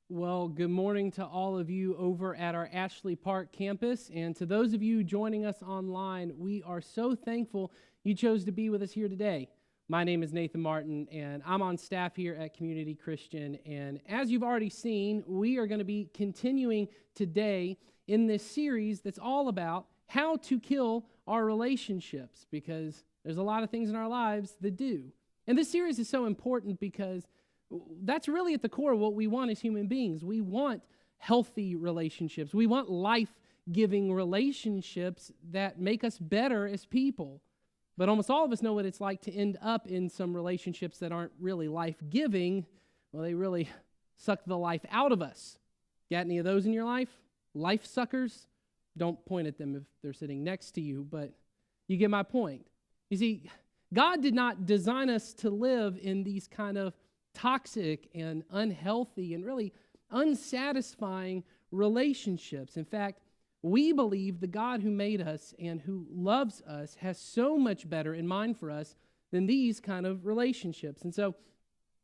Well, good morning to all of you over at our Ashley Park campus. And to those of you joining us online, we are so thankful you chose to be with us here today. My name is Nathan Martin, and I'm on staff here at Community Christian. And as you've already seen, we are going to be continuing today in this series that's all about how to kill our relationships, because there's a lot of things in our lives that do. And this series is so important because that's really at the core of what we want as human beings. We want healthy relationships. We want life-giving relationships that make us better as people. But almost all of us know what it's like to end up in some relationships that aren't really life-giving. Well, they really suck the life out of us. Got any of those in your life? Life suckers? Don't point at them if they're sitting next to you, but you get my point. You see, God did not design us to live in these kind of toxic and unhealthy and really unsatisfying relationships. In fact, we believe the God who made us and who loves us has so much better in mind for us than these kind of relationships. And so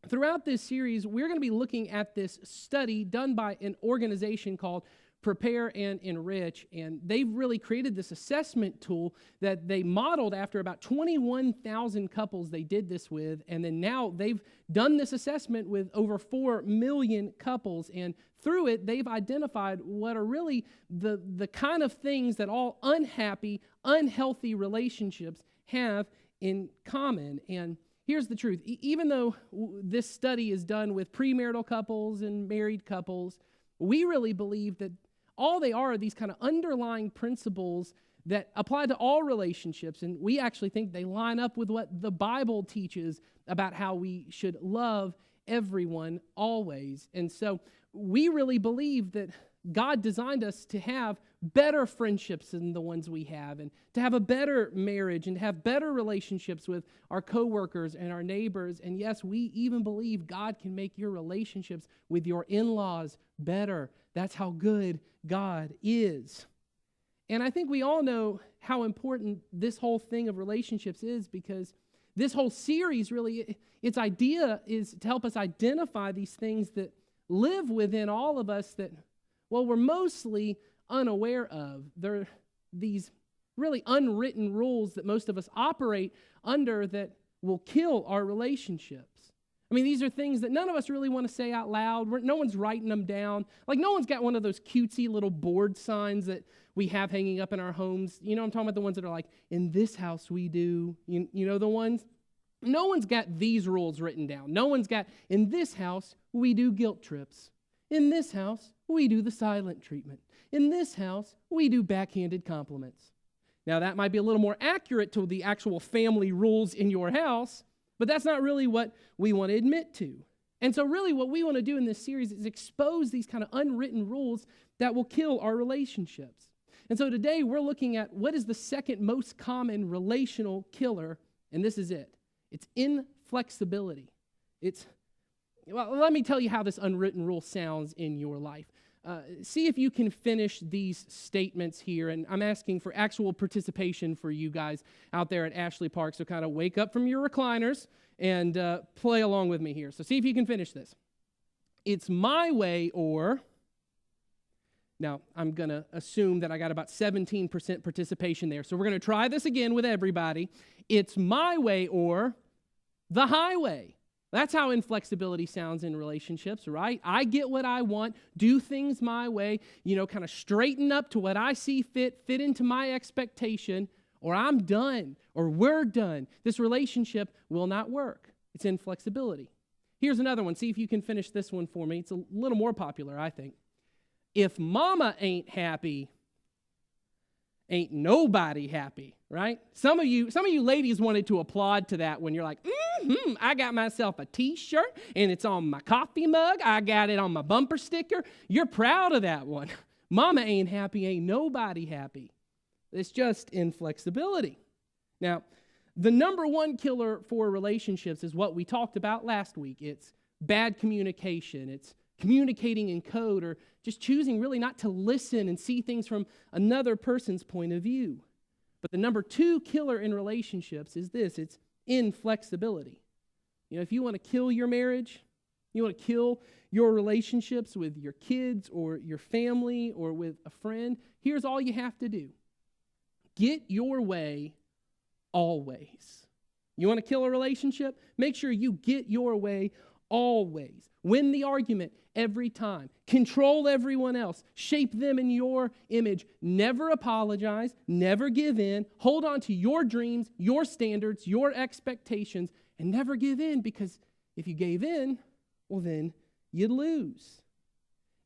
throughout this series, we're going to be looking at this study done by an organization called Prepare and Enrich, and they've really created this assessment tool that they modeled after about 21,000 couples they did this with, and then now they've done this assessment with over 4 million couples, and through it, they've identified what are really the kind of things that all unhappy, unhealthy relationships have in common. And here's the truth. Even though this study is done with premarital couples and married couples, we really believe that all they are these kind of underlying principles that apply to all relationships, and we actually think they line up with what the Bible teaches about how we should love everyone always. And so we really believe that God designed us to have better friendships than the ones we have, and to have a better marriage, and to have better relationships with our coworkers and our neighbors. And yes, we even believe God can make your relationships with your in-laws better. That's how good God is. And I think we all know how important this whole thing of relationships is, because this whole series really, its idea is to help us identify these things that live within all of us that, well, we're mostly unaware of. They're these really unwritten rules that most of us operate under that will kill our relationships. I mean, these are things that none of us really want to say out loud. No one's writing them down. Like, no one's got one of those cutesy little board signs that we have hanging up in our homes. You know, I'm talking about the ones that are like, in this house we do. You know the ones? No one's got these rules written down. No one's got, in this house we do guilt trips. In this house we do the silent treatment. In this house we do backhanded compliments. Now, that might be a little more accurate to the actual family rules in your house, but that's not really what we want to admit to. And so really what we want to do in this series is expose these kind of unwritten rules that will kill our relationships. And so today we're looking at what is the second most common relational killer, and this is it. It's inflexibility. Well, let me tell you how this unwritten rule sounds in your life. See if you can finish these statements here, and I'm asking for actual participation for you guys out there at Ashley Park, so kind of wake up from your recliners and play along with me here. So see if you can finish this. It's my way, or... Now, I'm going to assume that I got about 17% participation there, so we're going to try this again with everybody. It's my way, or the highway. That's how inflexibility sounds in relationships, right? I get what I want, do things my way, kind of straighten up to what I see fit into my expectation, or I'm done, or we're done. This relationship will not work. It's inflexibility. Here's another one. See if you can finish this one for me. It's a little more popular, I think. If mama ain't happy, ain't nobody happy, right? Some of you ladies wanted to applaud to that when you're like, I got myself a t-shirt and it's on my coffee mug. I got it on my bumper sticker. You're proud of that one. Mama ain't happy, ain't nobody happy. It's just inflexibility. Now, the number one killer for relationships is what we talked about last week. It's bad communication. It's communicating in code, or just choosing really not to listen and see things from another person's point of view. But the number two killer in relationships is this. It's inflexibility. If you want to kill your marriage, You want to kill your relationships with your kids or your family or with a friend? Here's all you have to do. Get your way always. You want to kill a relationship? Make sure you get your way always. Win the argument every time. Control everyone else. Shape them in your image. Never apologize. Never give in. Hold on to your dreams, your standards, your expectations, and never give in, because if you gave in, well, then you'd lose.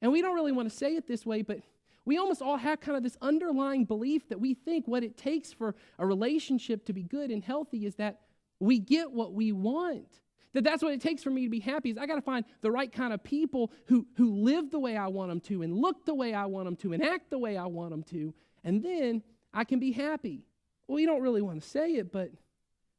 And we don't really want to say it this way, but we almost all have kind of this underlying belief that we think what it takes for a relationship to be good and healthy is that we get what we want. That's what it takes for me to be happy, is I got to find the right kind of people who live the way I want them to and look the way I want them to and act the way I want them to, and then I can be happy. Well, we don't really want to say it, but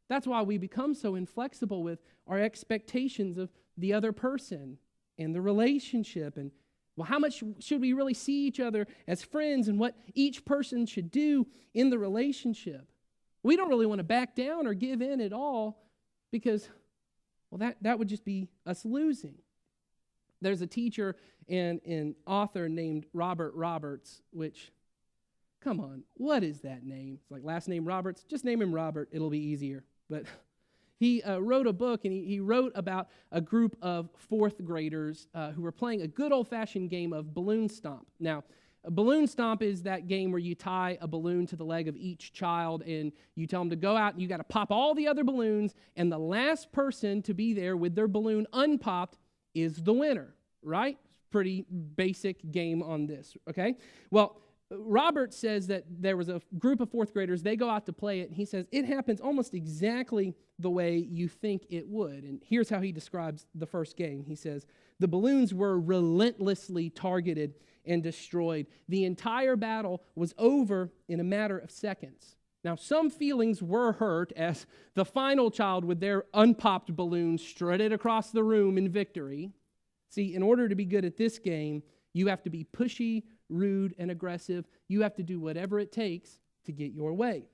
that's why we become so inflexible with our expectations of the other person and the relationship. And, well, how much should we really see each other as friends and what each person should do in the relationship? We don't really want to back down or give in at all because, well, that would just be us losing. There's a teacher and an author named Robert Roberts, which, come on, what is that name? It's like last name Roberts. Just name him Robert. It'll be easier. But he wrote a book, and he wrote about a group of fourth graders who were playing a good old-fashioned game of balloon stomp. Now, a balloon stomp is that game where you tie a balloon to the leg of each child, and you tell them to go out, and you got to pop all the other balloons, and the last person to be there with their balloon unpopped is the winner, right? Pretty basic game on this, okay? Well, Robert says that there was a group of fourth graders, they go out to play it, and he says it happens almost exactly the way you think it would. And here's how he describes the first game. He says, the balloons were relentlessly targeted and destroyed. The entire battle was over in a matter of seconds. Now, some feelings were hurt as the final child with their unpopped balloon strutted across the room in victory. See, in order to be good at this game, you have to be pushy, rude, and aggressive. You have to do whatever it takes to get your way.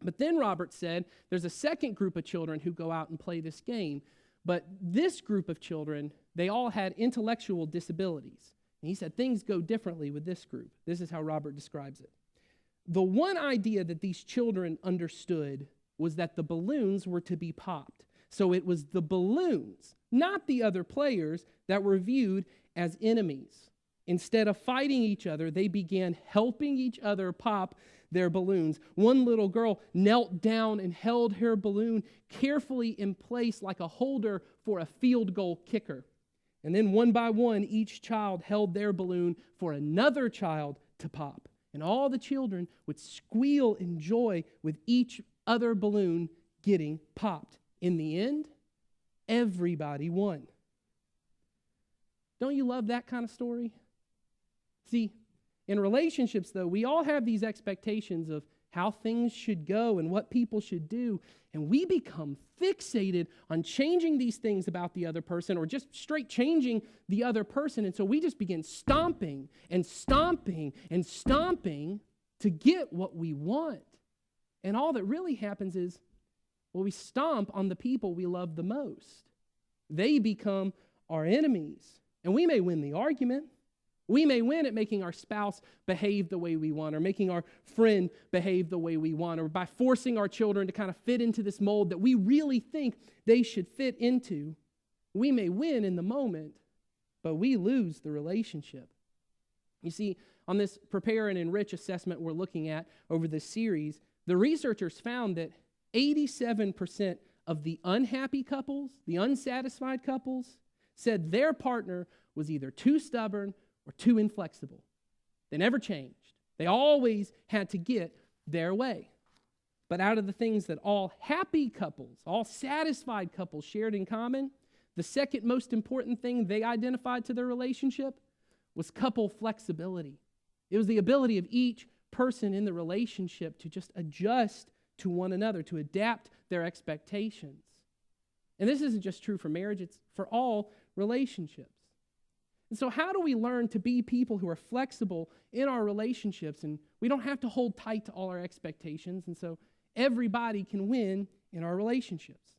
But then Robert said there's a second group of children who go out and play this game. But this group of children, they all had intellectual disabilities. And he said things go differently with this group. This is how Robert describes it. The one idea that these children understood was that the balloons were to be popped. So it was the balloons, not the other players, that were viewed as enemies. Instead of fighting each other, they began helping each other pop their balloons. One little girl knelt down and held her balloon carefully in place like a holder for a field goal kicker. And then one by one, each child held their balloon for another child to pop. And all the children would squeal in joy with each other balloon getting popped. In the end, everybody won. Don't you love that kind of story? See, in relationships, though, we all have these expectations of how things should go and what people should do, and we become fixated on changing these things about the other person or just straight changing the other person, and so we just begin stomping and stomping and stomping to get what we want. And all that really happens is, well, we stomp on the people we love the most. They become our enemies, and we may win the argument. We may win at making our spouse behave the way we want, or making our friend behave the way we want, or by forcing our children to kind of fit into this mold that we really think they should fit into. We may win in the moment, but we lose the relationship. You see, on this Prepare and Enrich assessment we're looking at over this series, the researchers found that 87% of the unhappy couples, the unsatisfied couples, said their partner was either too stubborn or too inflexible. They never changed. They always had to get their way. But out of the things that all happy couples, all satisfied couples shared in common, the second most important thing they identified to their relationship was couple flexibility. It was the ability of each person in the relationship to just adjust to one another, to adapt their expectations. And this isn't just true for marriage, it's for all relationships. And so how do we learn to be people who are flexible in our relationships, and we don't have to hold tight to all our expectations, and so everybody can win in our relationships?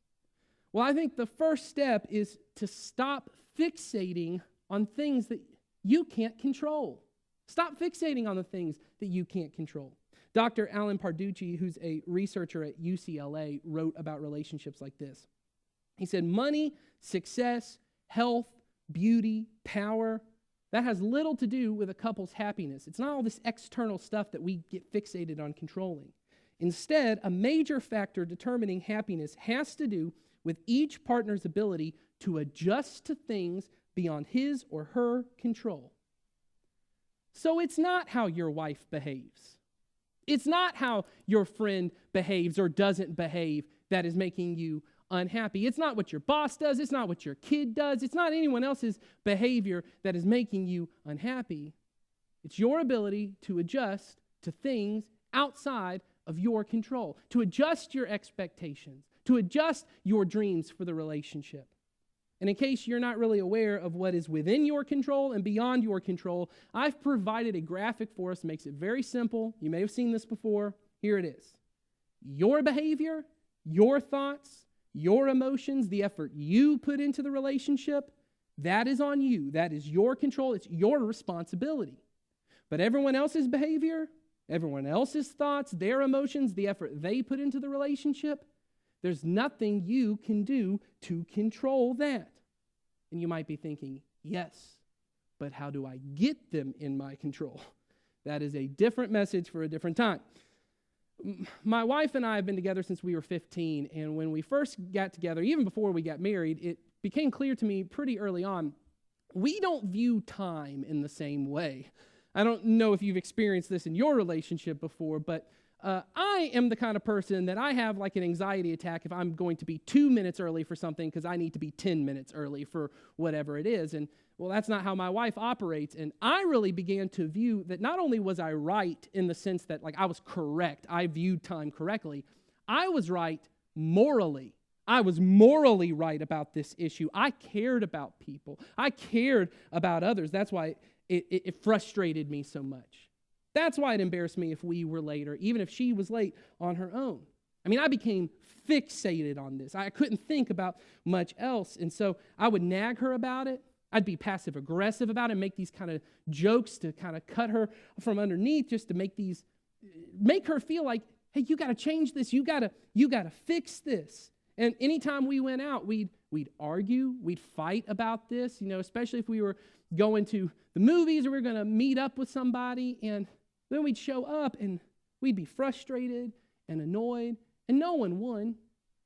Well, I think the first step is to stop fixating on things that you can't control. Stop fixating on the things that you can't control. Dr. Alan Parducci, who's a researcher at UCLA, wrote about relationships like this. He said, money, success, health, beauty, power, that has little to do with a couple's happiness. It's not all this external stuff that we get fixated on controlling. Instead, a major factor determining happiness has to do with each partner's ability to adjust to things beyond his or her control. So it's not how your wife behaves. It's not how your friend behaves or doesn't behave that is making you unhappy. It's not what your boss does. It's not what your kid does. It's not anyone else's behavior that is making you unhappy. It's your ability to adjust to things outside of your control, to adjust your expectations, to adjust your dreams for the relationship. And in case you're not really aware of what is within your control and beyond your control, I've provided a graphic for us that makes it very simple. You may have seen this before. Here it is. Your behavior, your thoughts, your emotions, the effort you put into the relationship, that is on you. That is your control. It's your responsibility. But everyone else's behavior, everyone else's thoughts, their emotions, the effort they put into the relationship, there's nothing you can do to control that. And you might be thinking, yes, but how do I get them in my control? That is a different message for a different time. My wife and I have been together since we were 15, and when we first got together, even before we got married, it became clear to me pretty early on, we don't view time in the same way. I don't know if you've experienced this in your relationship before, but I am the kind of person that I have like an anxiety attack if I'm going to be 2 minutes early for something because I need to be 10 minutes early for whatever it is. And well, that's not how my wife operates. And I really began to view that not only was I right in the sense that like I was correct, I viewed time correctly, I was right morally. I was morally right about this issue. I cared about people. I cared about others. That's why it frustrated me so much. That's why it embarrassed me if we were late, or even if she was late on her own. I mean, I became fixated on this. I couldn't think about much else. And so I would nag her about it. I'd be passive-aggressive about it and make these kind of jokes to kind of cut her from underneath, just to make her feel like, hey, you got to change this. You got to fix this. And anytime we went out, we'd argue, we'd fight about this, especially if we were going to the movies or we were going to meet up with somebody, and then we'd show up and we'd be frustrated and annoyed, and no one won.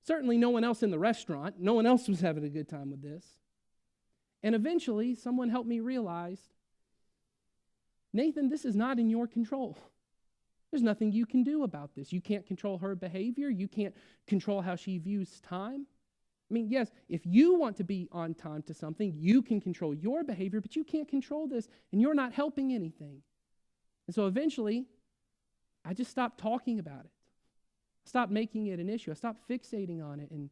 Certainly no one else in the restaurant. No one else was having a good time with this. And eventually, someone helped me realize, Nathan, this is not in your control. There's nothing you can do about this. You can't control her behavior. You can't control how she views time. I mean, yes, if you want to be on time to something, you can control your behavior, but you can't control this, and you're not helping anything. And so eventually, I just stopped talking about it. I stopped making it an issue. I stopped fixating on it, and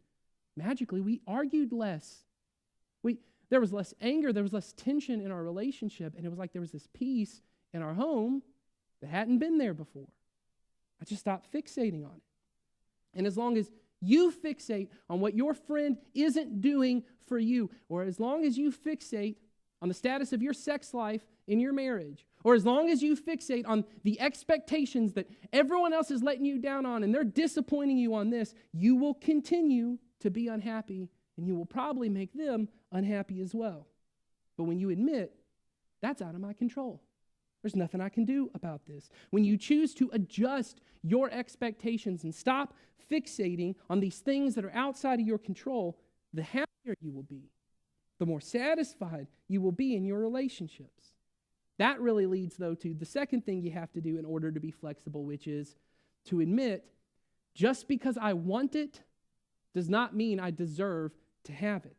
magically, we argued less. There was less anger. There was less tension in our relationship, and it was like there was this peace in our home that hadn't been there before. I just stopped fixating on it. And as long as you fixate on what your friend isn't doing for you, or as long as you fixate on the status of your sex life in your marriage, or as long as you fixate on the expectations that everyone else is letting you down on and they're disappointing you on this, you will continue to be unhappy, and you will probably make them unhappy as well. But when you admit, that's out of my control, there's nothing I can do about this. When you choose to adjust your expectations and stop fixating on these things that are outside of your control, the happier you will be, the more satisfied you will be in your relationships. That really leads, though, to the second thing you have to do in order to be flexible, which is to admit, just because I want it does not mean I deserve to have it.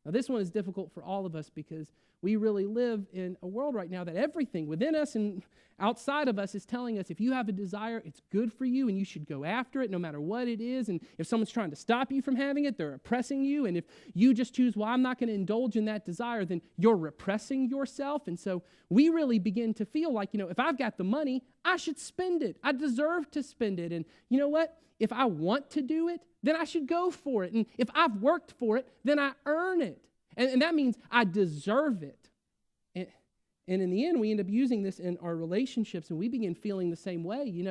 Now, this one is difficult for all of us because we really live in a world right now that everything within us and outside of us is telling us if you have a desire, it's good for you and you should go after it no matter what it is. And if someone's trying to stop you from having it, they're oppressing you. And if you just choose, well, I'm not going to indulge in that desire, then you're repressing yourself. And so we really begin to feel like, if I've got the money, I should spend it. I deserve to spend it. And you know what? If I want to do it, then I should go for it. And if I've worked for it, then I earn it. And that means I deserve it. And in the end, we end up using this in our relationships, and we begin feeling the same way.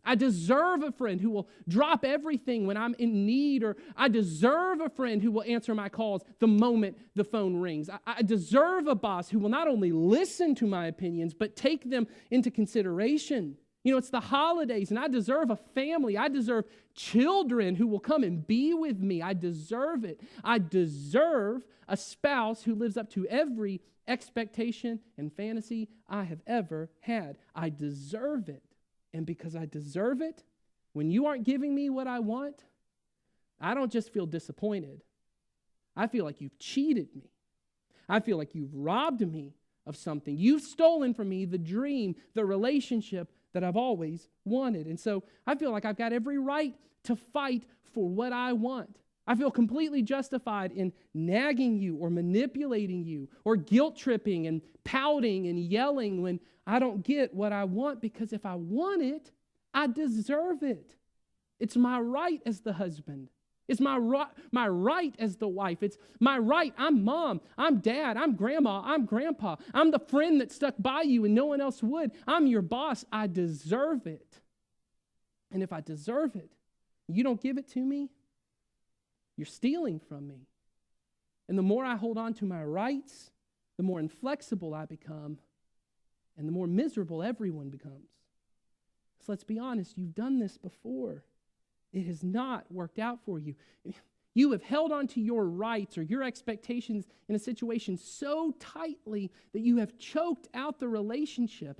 I deserve a friend who will drop everything when I'm in need, or I deserve a friend who will answer my calls the moment the phone rings. I deserve a boss who will not only listen to my opinions, but take them into consideration. It's the holidays, and I deserve a family. I deserve children who will come and be with me. I deserve it. I deserve a spouse who lives up to every expectation and fantasy I have ever had. I deserve it. And because I deserve it, when you aren't giving me what I want, I don't just feel disappointed. I feel like you've cheated me. I feel like you've robbed me of something. You've stolen from me the dream, the relationship that I've always wanted. And so I feel like I've got every right to fight for what I want. I feel completely justified in nagging you or manipulating you or guilt tripping and pouting and yelling when I don't get what I want, because if I want it, I deserve it. It's my right as the husband. It's my right as the wife. It's my right. I'm mom. I'm dad. I'm grandma. I'm grandpa. I'm the friend that stuck by you and no one else would. I'm your boss. I deserve it. And if I deserve it, you don't give it to me, you're stealing from me. And the more I hold on to my rights, the more inflexible I become, and the more miserable everyone becomes. So let's be honest, you've done this before. It has not worked out for you. You have held on to your rights or your expectations in a situation so tightly that you have choked out the relationship.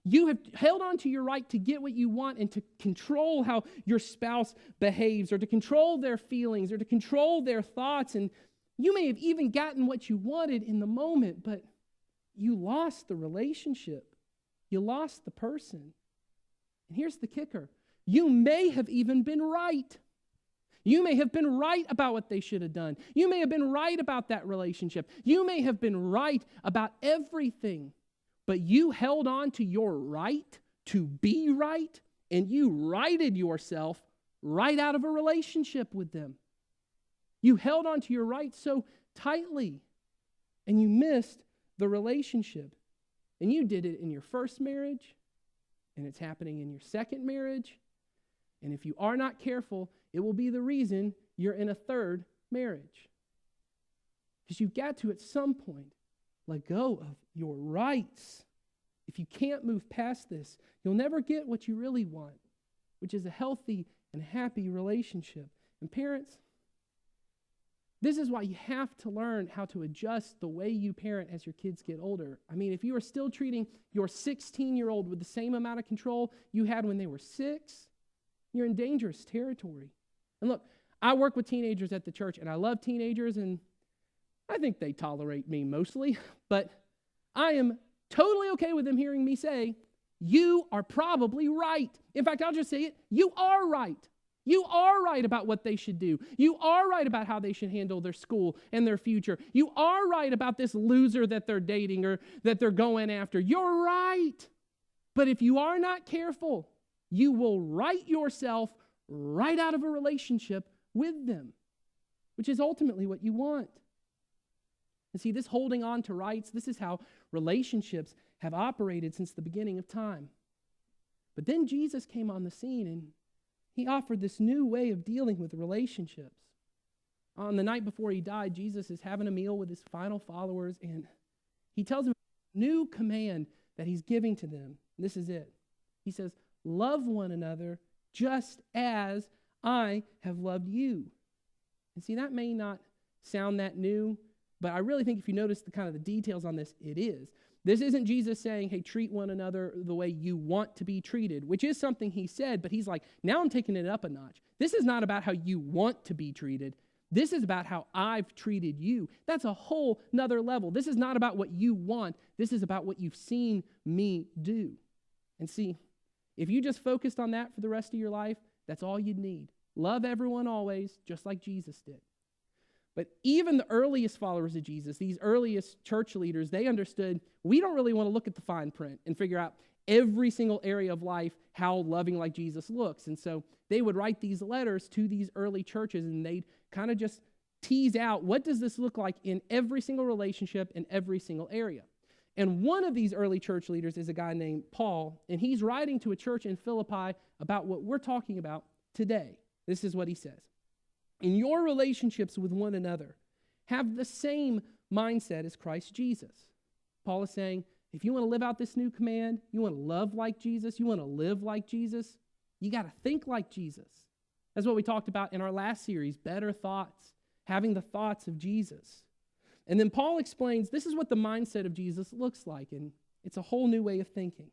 You have held on to your right to get what you want and to control how your spouse behaves, or to control their feelings, or to control their thoughts. And you may have even gotten what you wanted in the moment, but you lost the relationship. You lost the person. And here's the kicker. You may have even been right. You may have been right about what they should have done. You may have been right about that relationship. You may have been right about everything. But you held on to your right to be right, and you righted yourself right out of a relationship with them. You held on to your right so tightly, and you missed the relationship. And you did it in your first marriage, and it's happening in your second marriage. And if you are not careful, it will be the reason you're in a third marriage. Because you've got to, at some point, let go of your rights. If you can't move past this, you'll never get what you really want, which is a healthy and happy relationship. And parents, this is why you have to learn how to adjust the way you parent as your kids get older. If you are still treating your 16-year-old with the same amount of control you had when they were 6, you're in dangerous territory. And look, I work with teenagers at the church, and I love teenagers, and I think they tolerate me mostly, but I am totally okay with them hearing me say, you are probably right. In fact, I'll just say it, you are right. You are right about what they should do. You are right about how they should handle their school and their future. You are right about this loser that they're dating or that they're going after. You're right. But if you are not careful, you will write yourself right out of a relationship with them, which is ultimately what you want. And see, this holding on to rights, this is how relationships have operated since the beginning of time. But then Jesus came on the scene, and he offered this new way of dealing with relationships. On the night before he died, Jesus is having a meal with his final followers, and he tells them a new command that he's giving to them. This is it. He says, love one another just as I have loved you. And see, that may not sound that new, but I really think if you notice the details on this, it is. This isn't Jesus saying, hey, treat one another the way you want to be treated, which is something he said, but he's like, now I'm taking it up a notch. This is not about how you want to be treated. This is about how I've treated you. That's a whole nother level. This is not about what you want. This is about what you've seen me do. And see, if you just focused on that for the rest of your life, that's all you'd need. Love everyone always, just like Jesus did. But even the earliest followers of Jesus, these earliest church leaders, they understood we don't really want to look at the fine print and figure out every single area of life how loving like Jesus looks. And so they would write these letters to these early churches, and they'd kind of just tease out, what does this look like in every single relationship, in every single area? And one of these early church leaders is a guy named Paul, and he's writing to a church in Philippi about what we're talking about today. This is what he says. In your relationships with one another, have the same mindset as Christ Jesus. Paul is saying, if you want to live out this new command, you want to love like Jesus, you want to live like Jesus, you got to think like Jesus. That's what we talked about in our last series, better thoughts, having the thoughts of Jesus. And then Paul explains this is what the mindset of Jesus looks like, and it's a whole new way of thinking.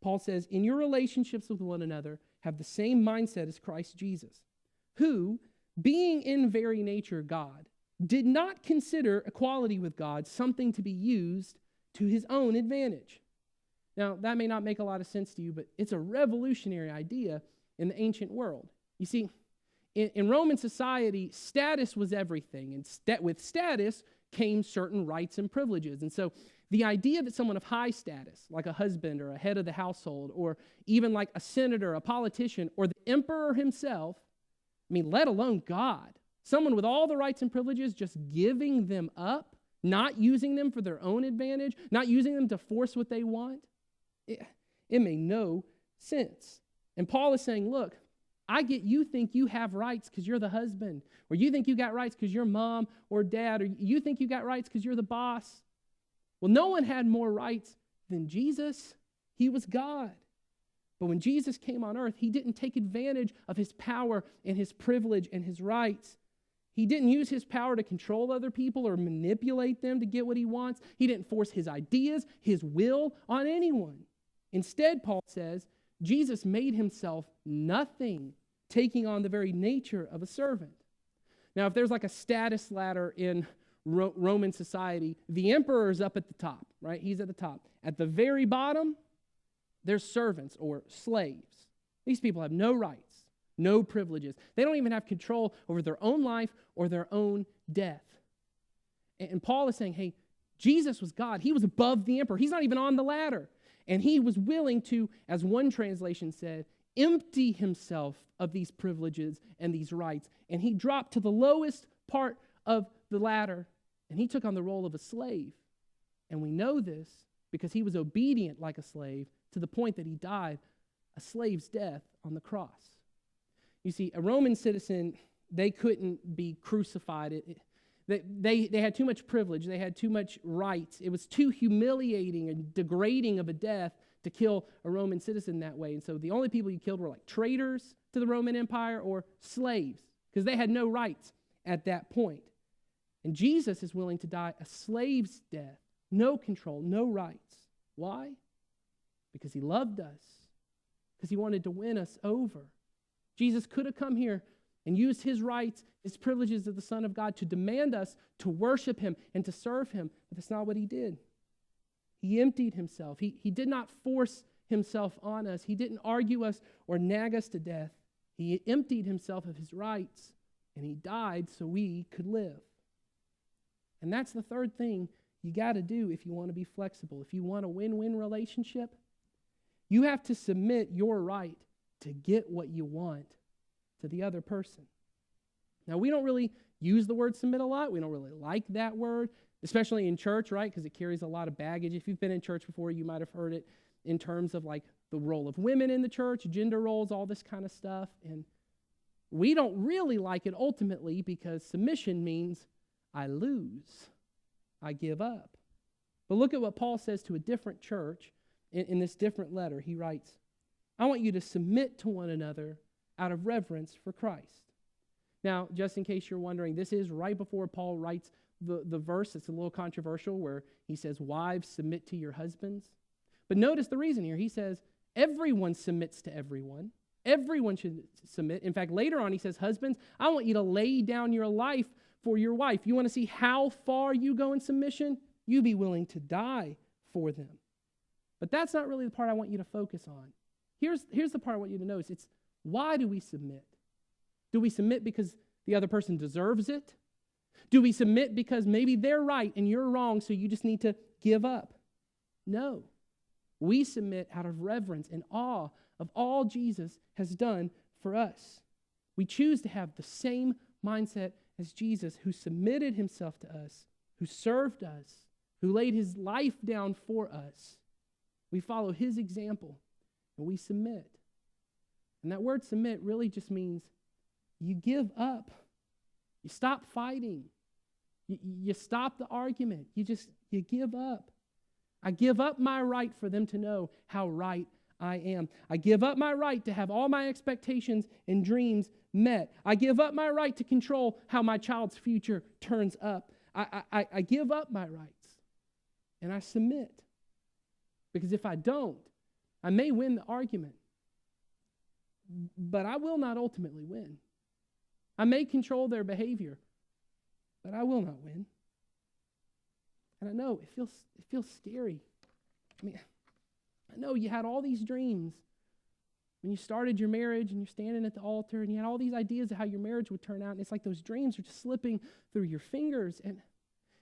Paul says, in your relationships with one another, have the same mindset as Christ Jesus, who, being in very nature God, did not consider equality with God something to be used to his own advantage. Now, that may not make a lot of sense to you, but it's a revolutionary idea in the ancient world. You see, in Roman society, status was everything, and with status came certain rights and privileges. And so the idea that someone of high status, like a husband or a head of the household, or even like a senator, a politician, or the emperor himself, let alone God, someone with all the rights and privileges, just giving them up, not using them for their own advantage, not using them to force what they want, it made no sense. And Paul is saying, look, I get you think you have rights because you're the husband, or you think you got rights because you're mom or dad, or you think you got rights because you're the boss. Well, no one had more rights than Jesus. He was God. But when Jesus came on earth, he didn't take advantage of his power and his privilege and his rights. He didn't use his power to control other people or manipulate them to get what he wants. He didn't force his ideas, his will on anyone. Instead, Paul says, Jesus made himself nothing, taking on the very nature of a servant. Now, if there's like a status ladder in Roman society, the emperor is up at the top, right? He's at the top. At the very bottom, there's servants or slaves. These people have no rights, no privileges. They don't even have control over their own life or their own death. And Paul is saying, hey, Jesus was God. He was above the emperor. He's not even on the ladder. And he was willing to, as one translation said, empty himself of these privileges and these rights. And he dropped to the lowest part of the ladder, and he took on the role of a slave. And we know this because he was obedient like a slave to the point that he died a slave's death on the cross. You see, a Roman citizen, they couldn't be crucified. They had too much privilege. They had too much rights. It was too humiliating and degrading of a death to kill a Roman citizen that way. And so the only people you killed were like traitors to the Roman Empire or slaves, because they had no rights at that point. And Jesus is willing to die a slave's death, no control, no rights. Why? Because he loved us, because he wanted to win us over. Jesus could have come here and used his rights, his privileges of the Son of God to demand us to worship him and to serve him, but that's not what he did. He emptied himself. He did not force himself on us. He didn't argue us or nag us to death. He emptied himself of his rights, and he died so we could live. And that's the third thing you got to do if you want to be flexible. If you want a win-win relationship, you have to submit your right to get what you want to the other person. Now, we don't really use the word submit a lot. We don't really like that word, especially in church, right? Because it carries a lot of baggage. If you've been in church before, you might have heard it in terms of like the role of women in the church, gender roles, all this kind of stuff. And we don't really like it ultimately because submission means I lose. I give up. But look at what Paul says to a different church in this different letter. He writes, I want you to submit to one another out of reverence for Christ. Now, just in case you're wondering, this is right before Paul writes the verse. It's a little controversial where he says, wives, submit to your husbands. But notice the reason here. He says, everyone submits to everyone. Everyone should submit. In fact, later on he says, husbands, I want you to lay down your life for your wife. You want to see how far you go in submission? You be willing to die for them. But that's not really the part I want you to focus on. Here's the part I want you to notice. It's why do we submit? Do we submit because the other person deserves it? Do we submit because maybe they're right and you're wrong, so you just need to give up? No. We submit out of reverence and awe of all Jesus has done for us. We choose to have the same mindset as Jesus, who submitted himself to us, who served us, who laid his life down for us. We follow his example, and we submit. And that word submit really just means you give up. You stop fighting. You stop the argument. You give up. I give up my right for them to know how right I am. I give up my right to have all my expectations and dreams met. I give up my right to control how my child's future turns up. I give up my rights, and I submit. Because if I don't, I may win the argument, but I will not ultimately win. I may control their behavior, but I will not win. And I know it feels scary. I mean, I know you had all these dreams when you started your marriage and you're standing at the altar and you had all these ideas of how your marriage would turn out, and it's like those dreams are just slipping through your fingers. And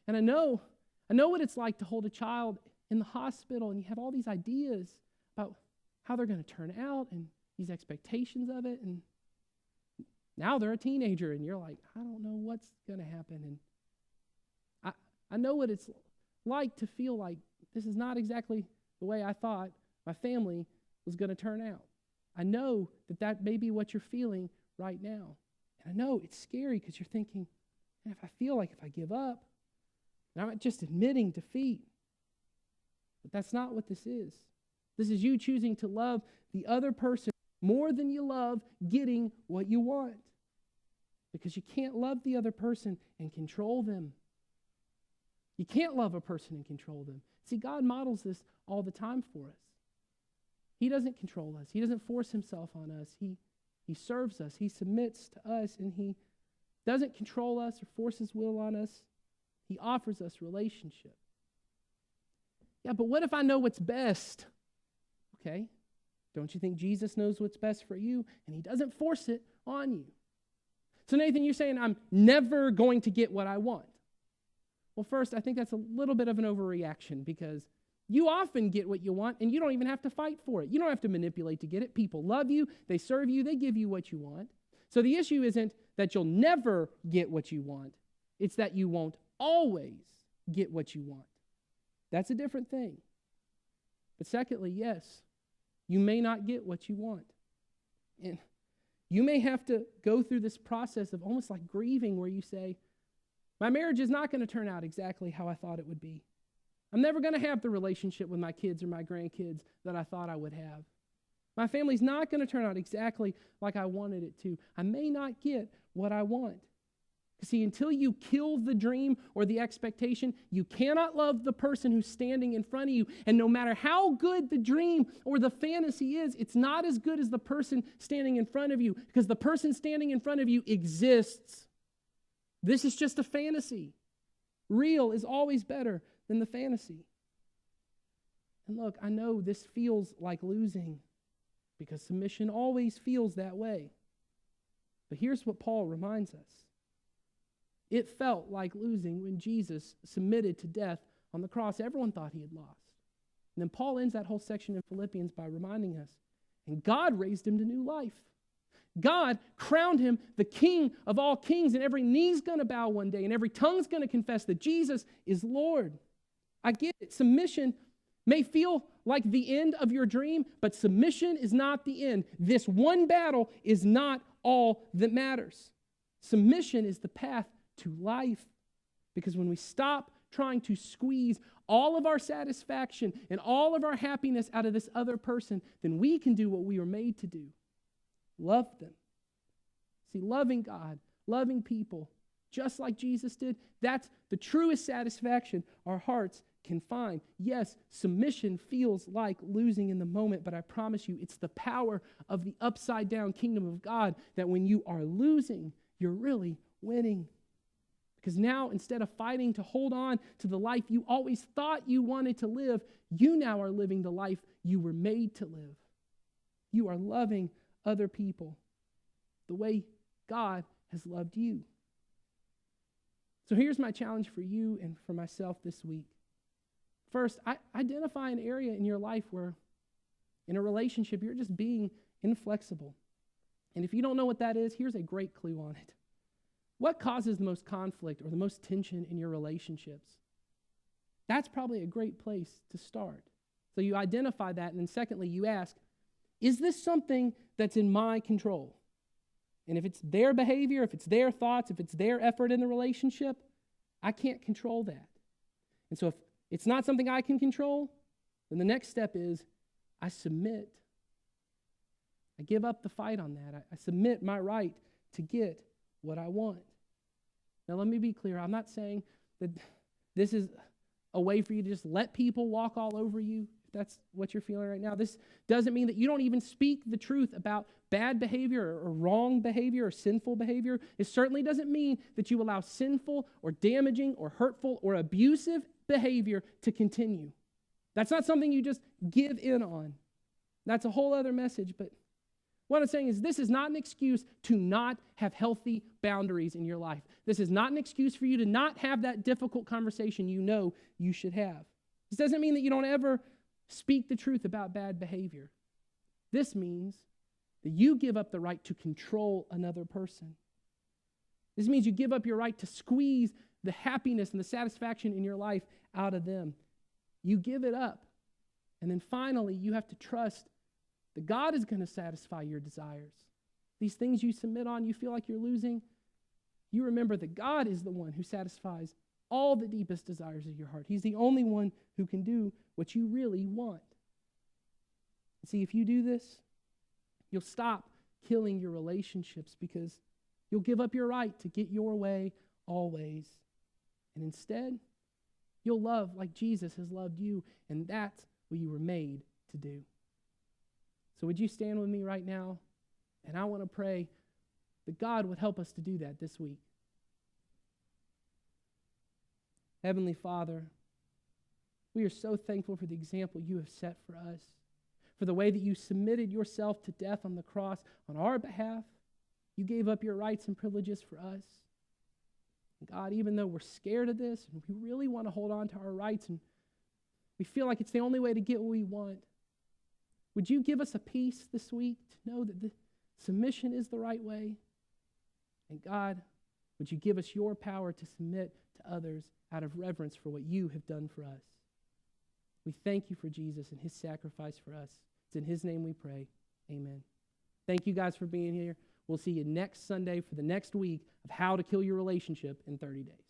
I know what it's like to hold a child in the hospital, and you have all these ideas about how they're going to turn out and these expectations of it. And now they're a teenager, and you're like, I don't know what's going to happen. And I know what it's like to feel like this is not exactly the way I thought my family was going to turn out. I know that may be what you're feeling right now. And I know it's scary because you're thinking, man, if I feel like if I give up, and I'm just admitting defeat. But that's not what this is. This is you choosing to love the other person more than you love getting what you want. Because you can't love the other person and control them. You can't love a person and control them. See, God models this all the time for us. He doesn't control us. He doesn't force himself on us. He serves us. He submits to us, and he doesn't control us or force his will on us. He offers us relationship. Yeah, but what if I know what's best? Okay, don't you think Jesus knows what's best for you? And he doesn't force it on you. So Nathan, you're saying I'm never going to get what I want. Well, first, I think that's a little bit of an overreaction, because you often get what you want and you don't even have to fight for it. You don't have to manipulate to get it. People love you, they serve you, they give you what you want. So the issue isn't that you'll never get what you want. It's that you won't always get what you want. That's a different thing. But secondly, yes, you may not get what you want. And you may have to go through this process of almost like grieving, where you say, my marriage is not going to turn out exactly how I thought it would be. I'm never going to have the relationship with my kids or my grandkids that I thought I would have. My family's not going to turn out exactly like I wanted it to. I may not get what I want. See, until you kill the dream or the expectation, you cannot love the person who's standing in front of you. And no matter how good the dream or the fantasy is, it's not as good as the person standing in front of you, because the person standing in front of you exists. This is just a fantasy. Real is always better than the fantasy. And look, I know this feels like losing, because submission always feels that way. But here's what Paul reminds us. It felt like losing when Jesus submitted to death on the cross. Everyone thought he had lost. And then Paul ends that whole section in Philippians by reminding us, and God raised him to new life. God crowned him the King of all kings, and every knee's going to bow one day, and every tongue's going to confess that Jesus is Lord. I get it. Submission may feel like the end of your dream, but submission is not the end. This one battle is not all that matters. Submission is the path to life. Because when we stop trying to squeeze all of our satisfaction and all of our happiness out of this other person, then we can do what we were made to do. Love them. See, loving God, loving people, just like Jesus did, that's the truest satisfaction our hearts can find. Yes, submission feels like losing in the moment, but I promise you, it's the power of the upside-down kingdom of God that when you are losing, you're really winning. Because now, instead of fighting to hold on to the life you always thought you wanted to live, you now are living the life you were made to live. You are loving other people the way God has loved you. So here's my challenge for you and for myself this week. First, identify an area in your life where, in a relationship, you're just being inflexible. And if you don't know what that is, here's a great clue on it. What causes the most conflict or the most tension in your relationships? That's probably a great place to start. So you identify that, and then secondly, you ask, is this something that's in my control? And if it's their behavior, if it's their thoughts, if it's their effort in the relationship, I can't control that. And so if it's not something I can control, then the next step is I submit. I give up the fight on that. I submit my right to get what I want. Now, let me be clear. I'm not saying that this is a way for you to just let people walk all over you, if that's what you're feeling right now. This doesn't mean that you don't even speak the truth about bad behavior or wrong behavior or sinful behavior. It certainly doesn't mean that you allow sinful or damaging or hurtful or abusive behavior to continue. That's not something you just give in on. That's a whole other message, but what I'm saying is this is not an excuse to not have healthy boundaries in your life. This is not an excuse for you to not have that difficult conversation you know you should have. This doesn't mean that you don't ever speak the truth about bad behavior. This means that you give up the right to control another person. This means you give up your right to squeeze the happiness and the satisfaction in your life out of them. You give it up. And then finally, you have to trust that God is going to satisfy your desires. These things you submit on, you feel like you're losing, you remember that God is the one who satisfies all the deepest desires of your heart. He's the only one who can do what you really want. See, if you do this, you'll stop killing your relationships because you'll give up your right to get your way always. And instead, you'll love like Jesus has loved you, and that's what you were made to do. So would you stand with me right now? And I want to pray that God would help us to do that this week. Heavenly Father, we are so thankful for the example you have set for us, for the way that you submitted yourself to death on the cross on our behalf. You gave up your rights and privileges for us. And God, even though we're scared of this and we really want to hold on to our rights and we feel like it's the only way to get what we want, would you give us a peace this week to know that the submission is the right way? And God, would you give us your power to submit to others out of reverence for what you have done for us? We thank you for Jesus and his sacrifice for us. It's in his name we pray. Amen. Thank you guys for being here. We'll see you next Sunday for the next week of how to kill your relationship in 30 days.